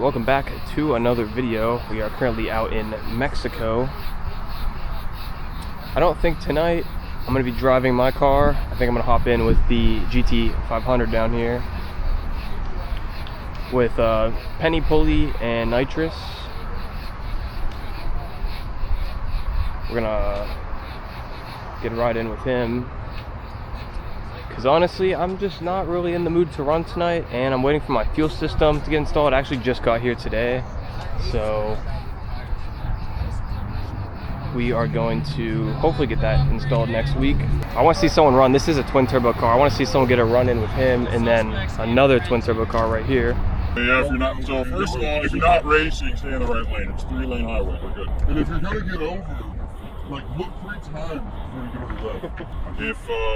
welcome back to another video. We are currently out in Mexico. I don't think tonight I'm going to be driving my car. I think I'm going to hop in with the GT500 down here with penny pulley and nitrous. We're gonna get a ride in with him because honestly I'm just not really in the mood to run tonight, and I'm waiting for my fuel system to get installed. I actually just got here today, so we are going to hopefully get that installed next week. I want to see someone run. This is a twin turbo car. I want to see someone get a run in with him, and then another twin turbo car right here. Yeah, if you're not, so first of all, if you're not racing, stay in the right lane. It's a 3-lane highway, we're good. And if you're gonna get over, like, look 3 times before you go to the left.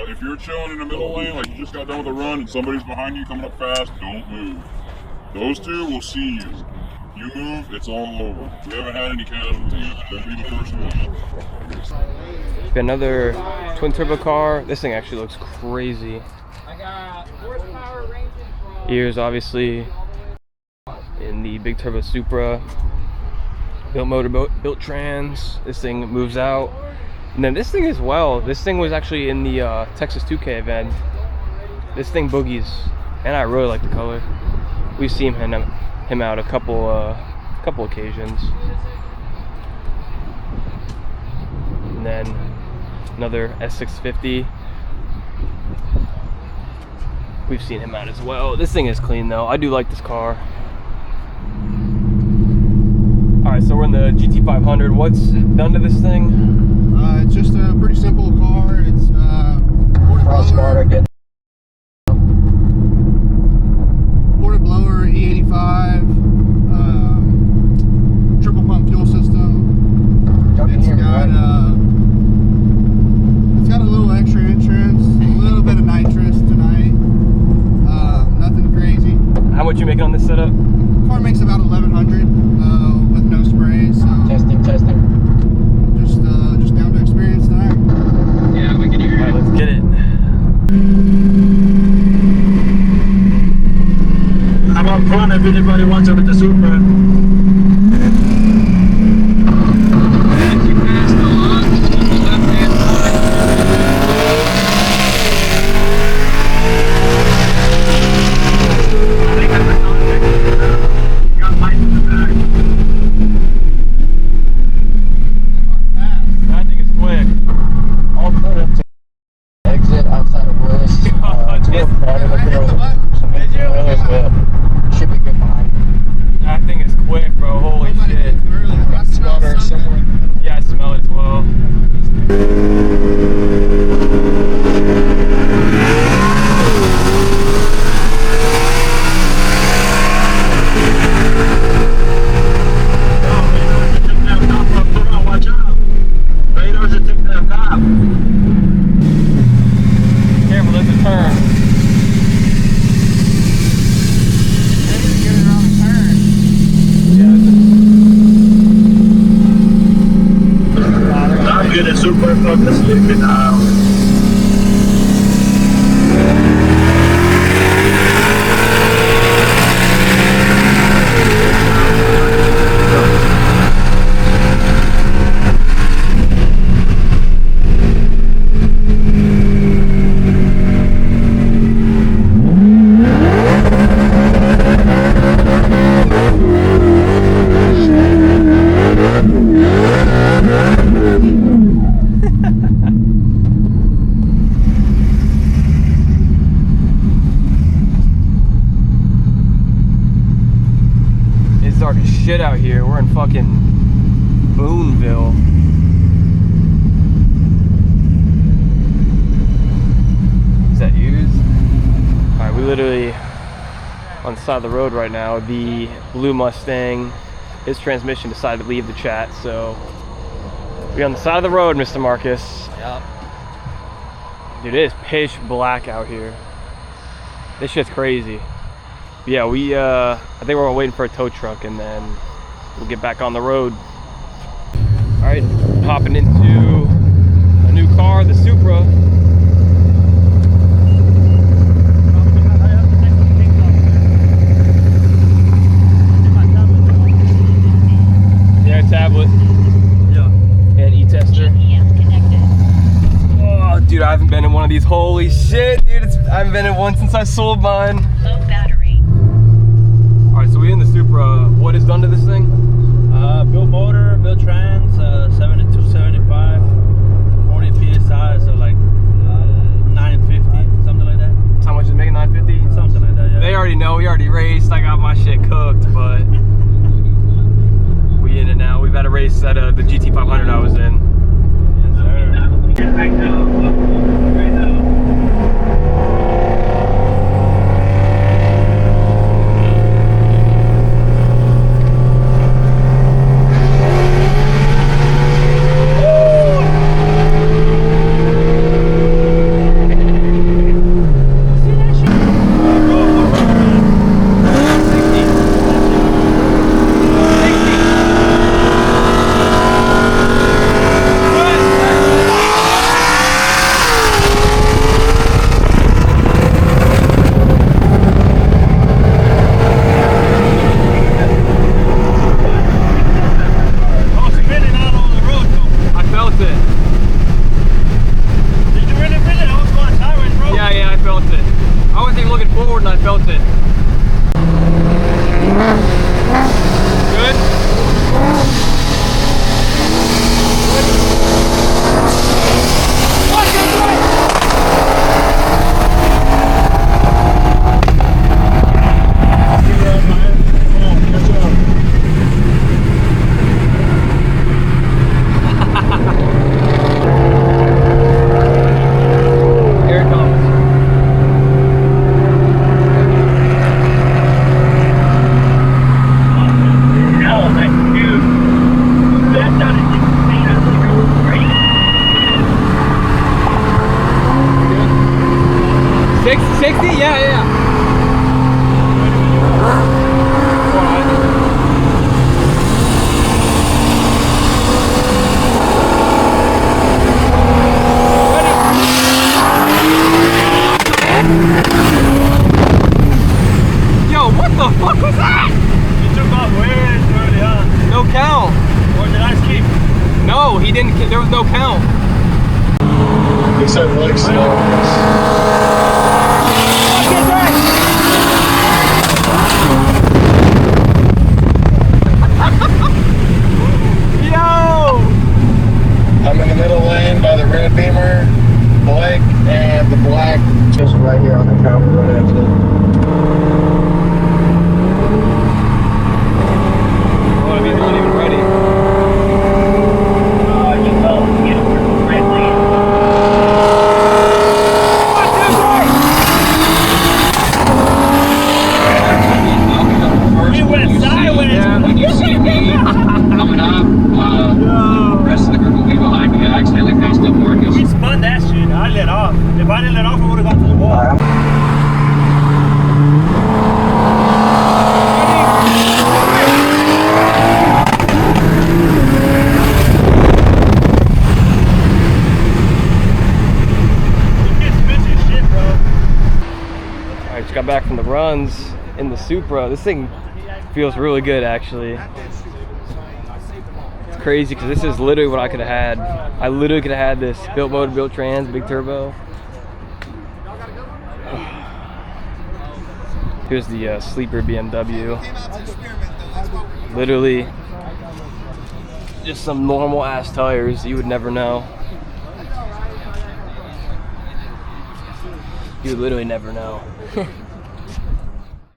If you're chilling in the middle lane, like you just got done with a run and somebody's behind you coming up fast, don't move. Those two will see you. You move, it's all over. We haven't had any casualties. Don't be the first one. Got another twin turbo car. This thing actually looks crazy. I got horsepower ranging from Ears obviously in the big turbo Supra. Built motor, built trans. This thing moves out. And then this thing as well. This thing was actually in the Texas 2K event. This thing boogies, and I really like the color. We've seen him out a couple occasions. And then another S650. We've seen him out as well. This thing is clean though. I do like this car. Alright, so we're in the GT500. What's done to this thing? It's just a pretty simple car. It's ported blower, E85, triple pump fuel system. It's got a little extra insurance, a little bit of nitrous tonight. Nothing crazy. How much you making on this setup? Car makes about 1100 with no spray. So testing. Just down to experience tonight. Yeah, we can hear Alright, let's get it. I'm up front if anybody wants it with the Supra. As you pass the launch on the left-hand I think that's a contact. You got lights in the back. That thing is quick. I'll put it to exit outside of Willis. Did you? Should be good behind. That thing is quick, bro. Holy shit. Yeah, I smell it as well. Watch out. Radars are taking that top. Careful, there's a turn. I'm getting super fucking sleepy now. It's dark as shit out here. We're in fucking Boonville. Is that yours? Alright, we literally on the side of the road right now. The blue Mustang, his transmission decided to leave the chat, so we're on the side of the road, Mr. Marcus. Yep. Dude, it is pitch black out here. This shit's crazy. Yeah, I think we're waiting for a tow truck, and then we'll get back on the road. All right, hopping into a new car, the Supra. a tablet. Yeah. And e-tester. GPS connected. Oh, dude, I haven't been in one of these. Holy shit, dude. I haven't been in one since I sold mine. Low battery. All right, so we in the Supra. What is done to this thing? Built motor, built trans, 72, 75, 40 PSI, so like 950, something like that. How much is it making? 950? Something like that, yeah. They already know. We already raced. I got my shit cooked, but we in it now. We've had a race at the GT500 I was in. Yes, sir. There was no count. He said like so. Yo! I'm in the middle lane by the red Beamer, Blake, and the black just right here on the counter right after it. Oh, I mean, not even ready. If I didn't let off, I would have got to the wall. I just got back from the runs in the Supra. This thing feels really good, actually. It's crazy because this is literally what I could have had. I literally could have had this built motor, built trans, big turbo. Here's the sleeper BMW. Literally just some normal ass tires. You would never know. You would literally never know.